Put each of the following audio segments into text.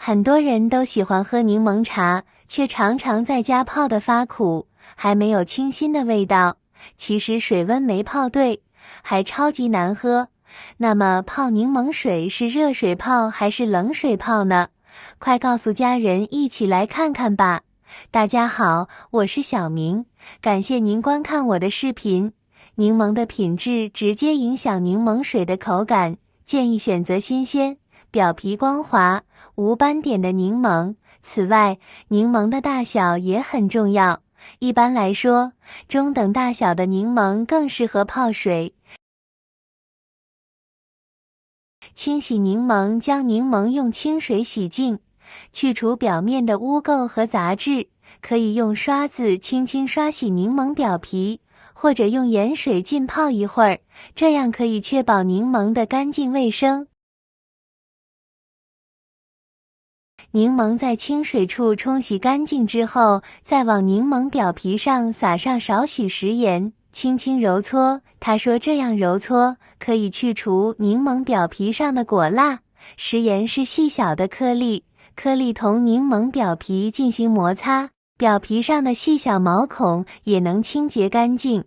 很多人都喜欢喝柠檬茶，却常常在家泡得发苦，还没有清新的味道。其实水温没泡对，还超级难喝。那么泡柠檬水是热水泡还是冷水泡呢？快告诉家人一起来看看吧。大家好，我是小明，感谢您观看我的视频。柠檬的品质直接影响柠檬水的口感，建议选择新鲜、表皮光滑、无斑点的柠檬。此外，柠檬的大小也很重要。一般来说，中等大小的柠檬更适合泡水。清洗柠檬，将柠檬用清水洗净，去除表面的污垢和杂质。可以用刷子轻轻刷洗柠檬表皮，或者用盐水浸泡一会儿，这样可以确保柠檬的干净卫生。柠檬在清水处冲洗干净之后，再往柠檬表皮上撒上少许食盐，轻轻揉搓。他说这样揉搓可以去除柠檬表皮上的果蜡。食盐是细小的颗粒，颗粒同柠檬表皮进行摩擦，表皮上的细小毛孔也能清洁干净。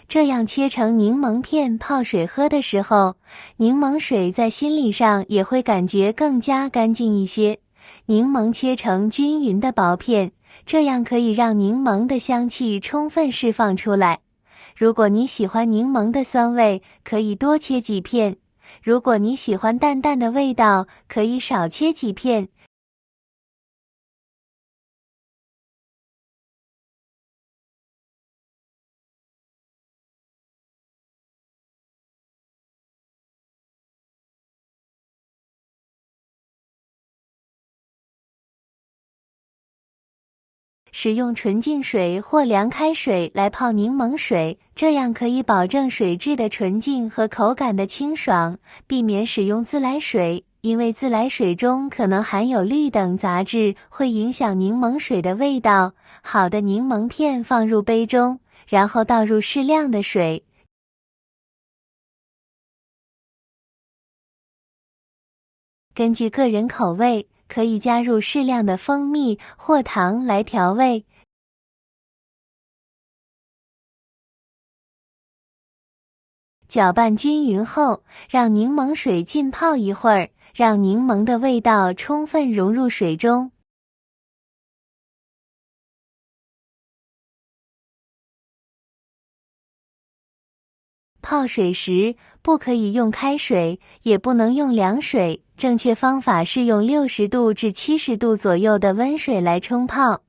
这样切成柠檬片泡水喝的时候，柠檬水在心理上也会感觉更加干净一些。柠檬切成均匀的薄片，这样可以让柠檬的香气充分释放出来。如果你喜欢柠檬的酸味，可以多切几片；如果你喜欢淡淡的味道，可以少切几片。使用纯净水或凉开水来泡柠檬水，这样可以保证水质的纯净和口感的清爽，避免使用自来水，因为自来水中可能含有氯等杂质，会影响柠檬水的味道。好的柠檬片放入杯中，然后倒入适量的水。根据个人口味，可以加入适量的蜂蜜或糖来调味。搅拌均匀后，让柠檬水浸泡一会儿，让柠檬的味道充分融入水中。泡水时，不可以用开水，也不能用凉水。正确方法是用60度至70度左右的温水来冲泡，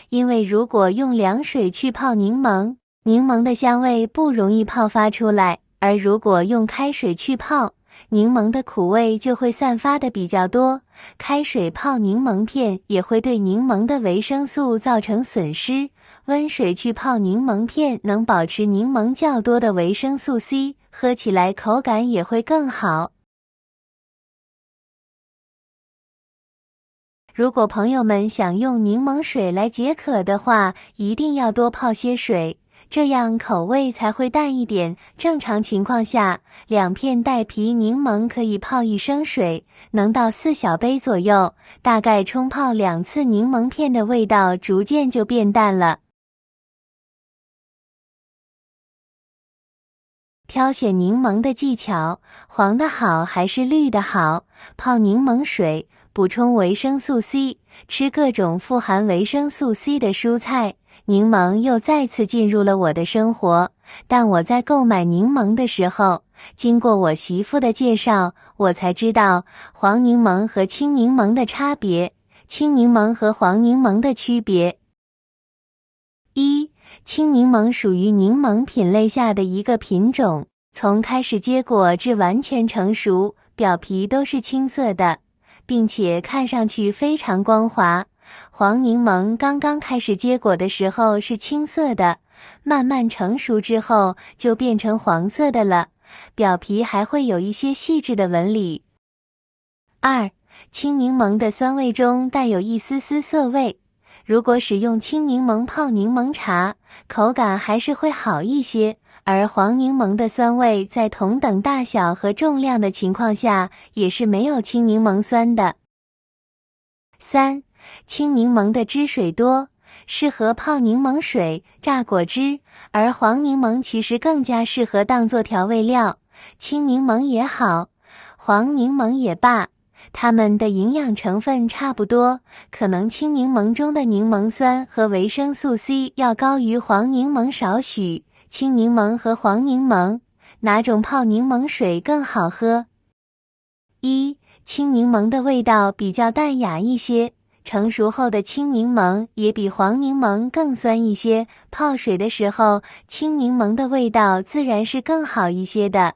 因为如果用凉水去泡柠檬，柠檬的香味不容易泡发出来，而如果用开水去泡，柠檬的苦味就会散发的比较多。开水泡柠檬片也会对柠檬的维生素造成损失。温水去泡柠檬片能保持柠檬较多的维生素 C， 喝起来口感也会更好。如果朋友们想用柠檬水来解渴的话，一定要多泡些水，这样口味才会淡一点。正常情况下，2片带皮柠檬可以泡1升水，能到4小杯左右，大概冲泡2次，柠檬片的味道逐渐就变淡了。挑选柠檬的技巧，黄的好还是绿的好？泡柠檬水，补充维生素 C， 吃各种富含维生素 C 的蔬菜。柠檬又再次进入了我的生活，但我在购买柠檬的时候，经过我媳妇的介绍，我才知道黄柠檬和青柠檬的差别，青柠檬和黄柠檬的区别。1. 青柠檬属于柠檬品类下的一个品种，从开始结果至完全成熟，表皮都是青色的，并且看上去非常光滑。黄柠檬刚刚开始结果的时候是青色的，慢慢成熟之后就变成黄色的了，表皮还会有一些细致的纹理。2. 青柠檬的酸味中带有一丝丝涩味，如果使用青柠檬泡柠檬茶，口感还是会好一些，而黄柠檬的酸味在同等大小和重量的情况下，也是没有青柠檬酸的。3. 青柠檬的汁水多，适合泡柠檬水、榨果汁，而黄柠檬其实更加适合当作调味料。青柠檬也好，黄柠檬也罢，它们的营养成分差不多，可能青柠檬中的柠檬酸和维生素 C 要高于黄柠檬少许。青柠檬和黄柠檬，哪种泡柠檬水更好喝？1. 青柠檬的味道比较淡雅一些，成熟后的青柠檬也比黄柠檬更酸一些，泡水的时候，青柠檬的味道自然是更好一些的。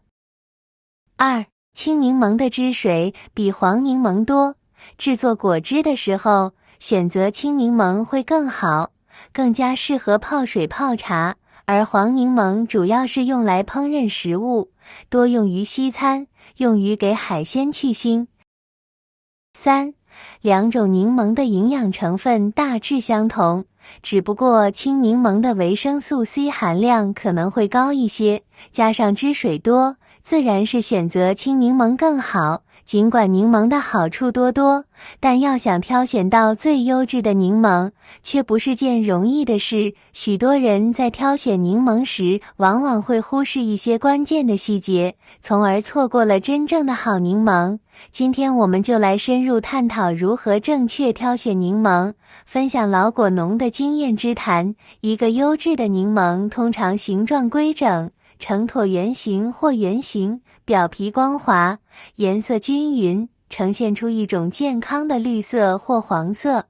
2. 青柠檬的汁水比黄柠檬多，制作果汁的时候，选择青柠檬会更好，更加适合泡水泡茶，而黄柠檬主要是用来烹饪食物，多用于西餐，用于给海鲜去腥。3. 两种柠檬的营养成分大致相同，只不过青柠檬的维生素 C 含量可能会高一些，加上汁水多，自然是选择青柠檬更好。尽管柠檬的好处多多，但要想挑选到最优质的柠檬，却不是件容易的事。许多人在挑选柠檬时，往往会忽视一些关键的细节，从而错过了真正的好柠檬。今天我们就来深入探讨如何正确挑选柠檬，分享老果农的经验之谈。一个优质的柠檬通常形状规整，呈椭圆形或圆形，表皮光滑，颜色均匀，呈现出一种健康的绿色或黄色。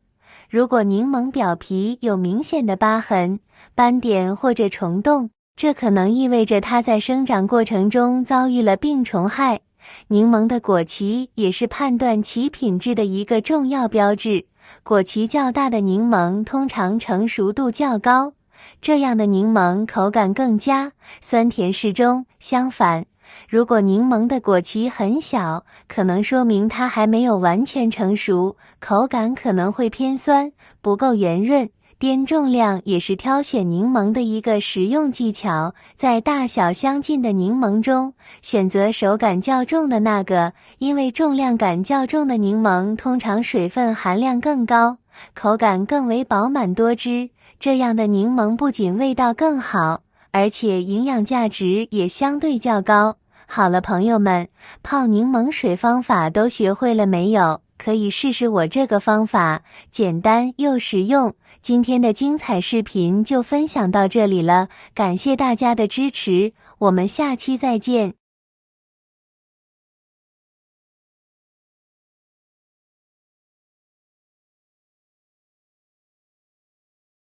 如果柠檬表皮有明显的疤痕、斑点或者虫洞，这可能意味着它在生长过程中遭遇了病虫害。柠檬的果脐也是判断其品质的一个重要标志，果脐较大的柠檬通常成熟度较高，这样的柠檬口感更佳，酸甜适中。相反，如果柠檬的果脐很小，可能说明它还没有完全成熟，口感可能会偏酸，不够圆润。掂重量也是挑选柠檬的一个实用技巧，在大小相近的柠檬中，选择手感较重的那个，因为重量感较重的柠檬通常水分含量更高，口感更为饱满多汁。这样的柠檬不仅味道更好，而且营养价值也相对较高。好了，朋友们，泡柠檬水方法都学会了没有？可以试试我这个方法，简单又实用。今天的精彩视频就分享到这里了，感谢大家的支持，我们下期再见。